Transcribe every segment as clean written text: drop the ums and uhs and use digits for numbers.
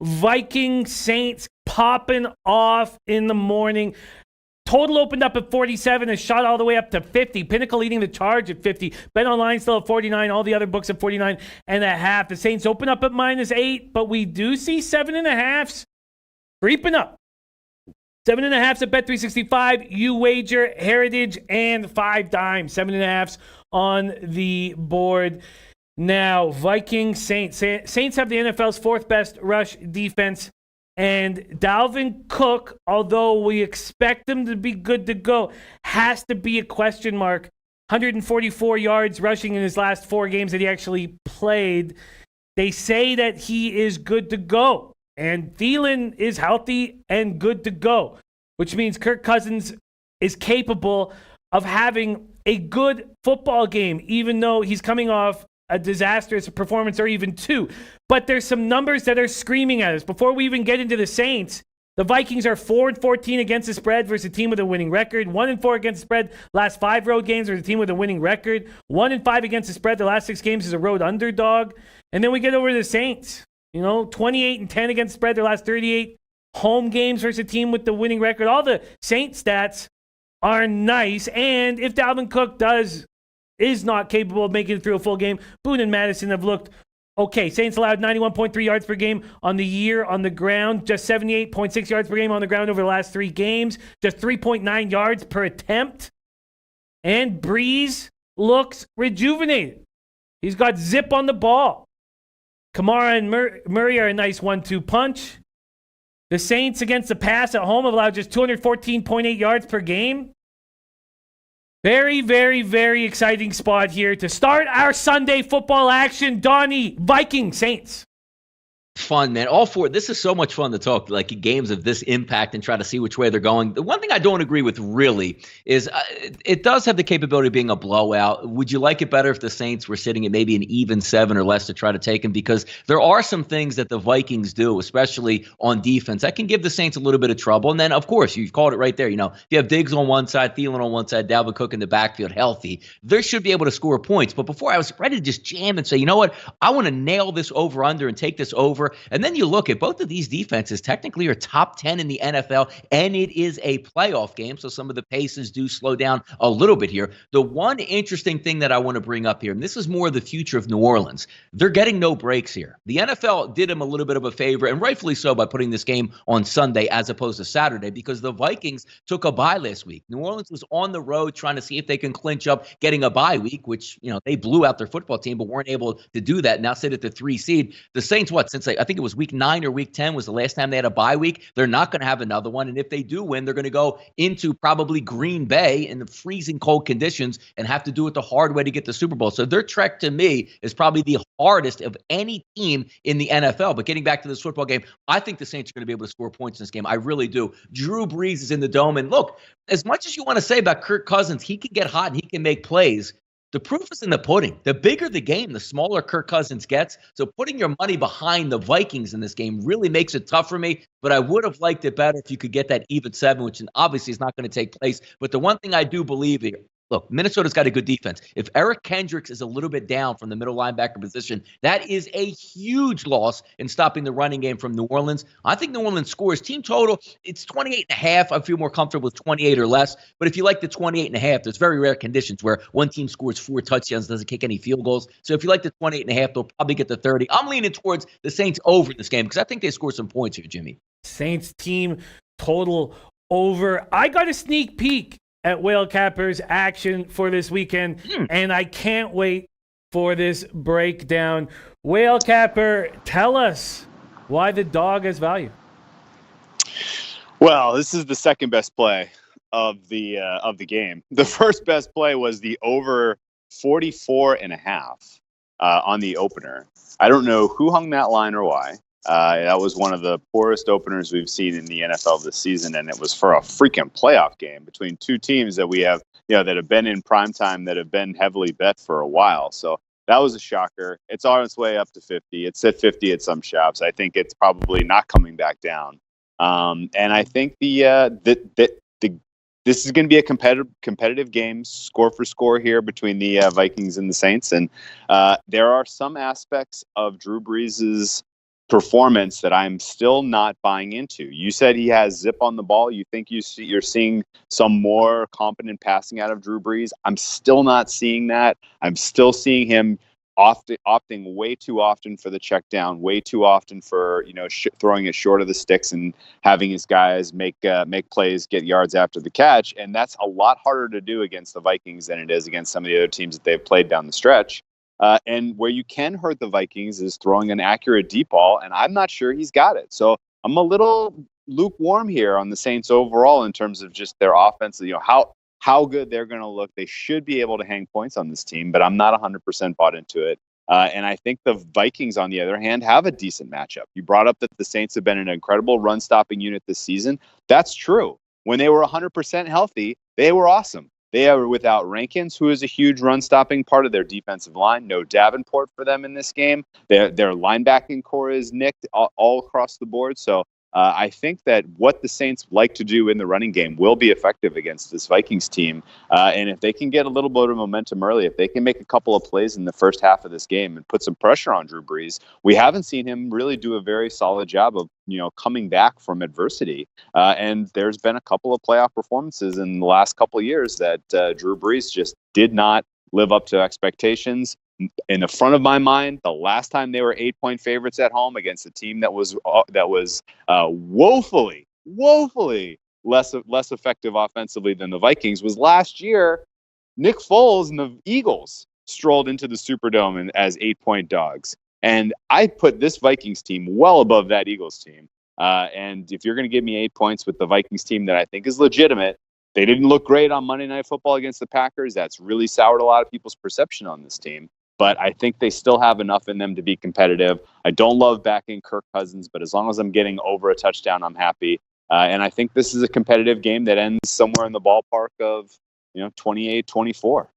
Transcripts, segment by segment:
Viking Saints popping off in the morning. Total opened up at 47 and shot all the way up to 50. Pinnacle leading the charge at 50. Bet Online still at 49. All the other books at 49.5. The Saints open up at -8, but we do see 7.5s creeping up. 7.5s at Bet365. You wager Heritage and 5 dimes. 7.5s on the board. Now, Vikings, Saints. Saints have the NFL's 4th best rush defense. And Dalvin Cook, although we expect him to be good to go, has to be a question mark. 144 yards rushing in his last 4 games that he actually played. They say that he is good to go. And Thielen is healthy and good to go, which means Kirk Cousins is capable of having a good football game, even though he's coming off a disastrous performance or even 2. But there's some numbers that are screaming at us. Before we even get into the Saints, the Vikings are 4-14 against the spread versus a team with a winning record. 1-4 against the spread last 5 road games versus a team with a winning record. 1-5 against the spread the last 6 games is a road underdog. And then we get over to the Saints. 28-10 against the spread their last 38 home games versus a team with the winning record. All the Saints stats are nice. And if Dalvin Cook is not capable of making it through a full game, Boone and Madison have looked okay. Saints allowed 91.3 yards per game on the year on the ground, just 78.6 yards per game on the ground over the last 3 games, just 3.9 yards per attempt. And Breeze looks rejuvenated. He's got zip on the ball. Kamara and Murray are a nice 1-2 punch. The Saints against the pass at home have allowed just 214.8 yards per game. Very, very, very exciting spot here to start our Sunday football action. Donnie, Vikings, Saints. Fun, man. All 4. This is so much fun to talk like games of this impact and try to see which way they're going. The one thing I don't agree with really is it does have the capability of being a blowout. Would you like it better if the Saints were sitting at maybe an even 7 or less to try to take them? Because there are some things that the Vikings do, especially on defense, that can give the Saints a little bit of trouble. And then, of course, you've called it right there. If you have Diggs on one side, Thielen on one side, Dalvin Cook in the backfield healthy, they should be able to score points. But before I was ready to just jam and say, you know what? I want to nail this over under and take this over. And then you look at both of these defenses technically are top 10 in the NFL, and it is a playoff game, so some of the paces do slow down a little bit here. The one interesting thing that I want to bring up here, and this is more the future of New Orleans, they're getting no breaks here. The NFL did them a little bit of a favor, and rightfully so, by putting this game on Sunday as opposed to Saturday, because the Vikings took a bye last week. New Orleans was on the road trying to see if they can clinch up getting a bye week, which, they blew out their football team, but weren't able to do that. Now sit at the 3 seed. The Saints, since I think it was week 9 or week 10 was the last time they had a bye week. They're not going to have another one. And if they do win, they're going to go into probably Green Bay in the freezing cold conditions and have to do it the hard way to get the Super Bowl. So their trek to me is probably the hardest of any team in the NFL. But getting back to this football game, I think the Saints are going to be able to score points in this game. I really do. Drew Brees is in the dome. And look, as much as you want to say about Kirk Cousins, he can get hot and he can make plays. The proof is in the pudding. The bigger the game, the smaller Kirk Cousins gets. So putting your money behind the Vikings in this game really makes it tough for me. But I would have liked it better if you could get that even 7, which obviously is not going to take place. But the one thing I do believe here, look, Minnesota's got a good defense. If Eric Kendricks is a little bit down from the middle linebacker position, that is a huge loss in stopping the running game from New Orleans. I think New Orleans scores. Team total, it's 28.5. I feel more comfortable with 28 or less. But if you like the 28.5, there's very rare conditions where one team scores 4 touchdowns, doesn't kick any field goals. So if you like the 28.5, they'll probably get the 30. I'm leaning towards the Saints over in this game because I think they score some points here, Jimmy. Saints team total over. I got a sneak peek at Whale Capper's action for this weekend, and I can't wait for this breakdown. Whale Capper, tell us why the dog has value. Well, this is the second best play of the game. The first best play was the over 44.5 on the opener. I don't know who hung that line or why. That was one of the poorest openers we've seen in the NFL this season, and it was for a freaking playoff game between two teams that we have, that have been in primetime, that have been heavily bet for a while. So that was a shocker. It's on its way up to 50. It's at 50 at some shops. I think it's probably not coming back down. And I think this is going to be a competitive game, score for score here between the Vikings and the Saints. And there are some aspects of Drew Brees' performance that I'm still not buying into. You said he has zip on the ball. You think you're seeing some more competent passing out of Drew Brees. I'm still not seeing that. I'm still seeing him opting way too often for the check down, way too often for throwing it short of the sticks and having his guys make plays, get yards after the catch, and that's a lot harder to do against the Vikings than it is against some of the other teams that they've played down the stretch. And where you can hurt the Vikings is throwing an accurate deep ball, and I'm not sure he's got it. So I'm a little lukewarm here on the Saints overall in terms of just their offense. How good they're going to look. They should be able to hang points on this team, but I'm not 100% bought into it. And I think the Vikings, on the other hand, have a decent matchup. You brought up that the Saints have been an incredible run-stopping unit this season. That's true. When they were 100% healthy, they were awesome. They are without Rankins, who is a huge run-stopping part of their defensive line. No Davenport for them in this game. Their linebacking core is nicked all across the board. So I think that what the Saints like to do in the running game will be effective against this Vikings team. And if they can get a little bit of momentum early, if they can make a couple of plays in the first half of this game and put some pressure on Drew Brees, we haven't seen him really do a very solid job of coming back from adversity. And there's been a couple of playoff performances in the last couple of years that Drew Brees just did not live up to expectations. In the front of my mind, the last time they were 8-point favorites at home against a team that was woefully less effective offensively than the Vikings was last year. Nick Foles and the Eagles strolled into the Superdome as 8-point dogs, and I put this Vikings team well above that Eagles team. And if you're going to give me 8 points with the Vikings team that I think is legitimate, they didn't look great on Monday Night Football against the Packers. That's really soured a lot of people's perception on this team. But I think they still have enough in them to be competitive. I don't love backing Kirk Cousins, but as long as I'm getting over a touchdown, I'm happy. And I think this is a competitive game that ends somewhere in the ballpark of 28-24.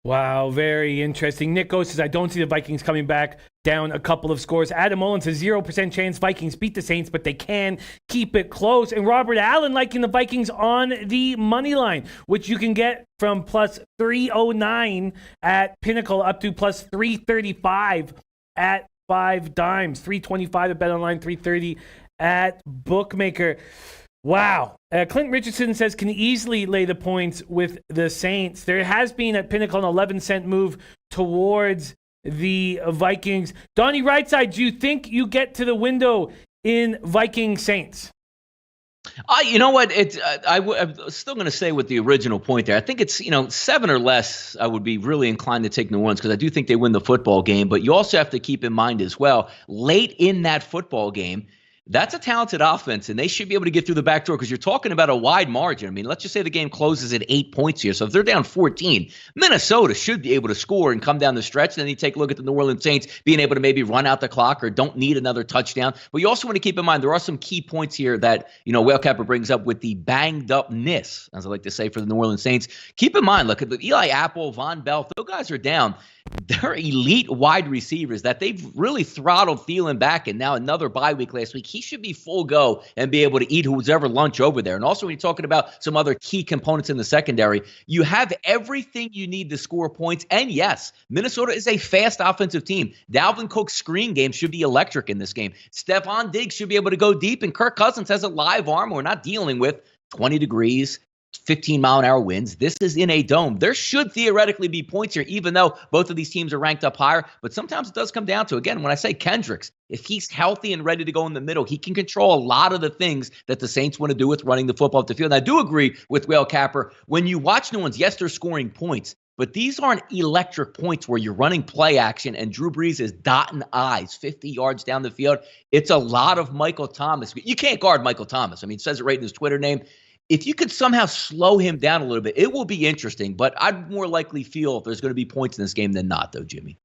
Wow, very interesting. Nick Go says, I don't see the Vikings coming back down a couple of scores. Adam Mullen says 0% chance Vikings beat the Saints, but they can keep it close. And Robert Allen liking the Vikings on the money line, which you can get from plus 309 at Pinnacle up to plus 335 at 5 dimes. 325 at BetOnline, 330 at Bookmaker. Wow. Clint Richardson says can easily lay the points with the Saints. There has been at Pinnacle an 11-cent move towards the Vikings. Donnie Rightside, do you think you get to the window in Viking Saints? You know what? I'm still going to stay with the original point there. I think it's 7 or less. I would be really inclined to take New Orleans because I do think they win the football game. But you also have to keep in mind as well, late in that football game, that's a talented offense, and they should be able to get through the back door because you're talking about a wide margin. I mean, let's just say the game closes at 8 points here. So if they're down 14, Minnesota should be able to score and come down the stretch. Then you take a look at the New Orleans Saints being able to maybe run out the clock or don't need another touchdown. But you also want to keep in mind there are some key points here that, Whale Capper brings up with the banged upness, as I like to say, for the New Orleans Saints. Keep in mind, look at the Eli Apple, Von Bell, those guys are down. They're elite wide receivers that they've really throttled Thielen back, and now another bye week last week. He should be full go and be able to eat who's ever lunch over there. And also when you're talking about some other key components in the secondary, you have everything you need to score points. And yes, Minnesota is a fast offensive team. Dalvin Cook's screen game should be electric in this game. Stephon Diggs should be able to go deep, and Kirk Cousins has a live arm we're not dealing with 20 degrees. 15-mile-an-hour winds. This is in a dome. There should theoretically be points here, even though both of these teams are ranked up higher. But sometimes it does come down to, again, when I say Kendricks, if he's healthy and ready to go in the middle, he can control a lot of the things that the Saints want to do with running the football up the field. And I do agree with Whale Capper. When you watch New Orleans, yes, they're scoring points, but these aren't electric points where you're running play action and Drew Brees is dotting I's 50 yards down the field. It's a lot of Michael Thomas. You can't guard Michael Thomas. I mean, it says it right in his Twitter name. If you could somehow slow him down a little bit, it will be interesting. But I'd more likely feel if there's going to be points in this game than not, though, Jimmy.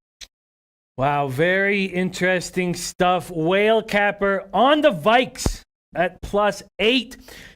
Wow, very interesting stuff. Whale Capper on the Vikes at +8.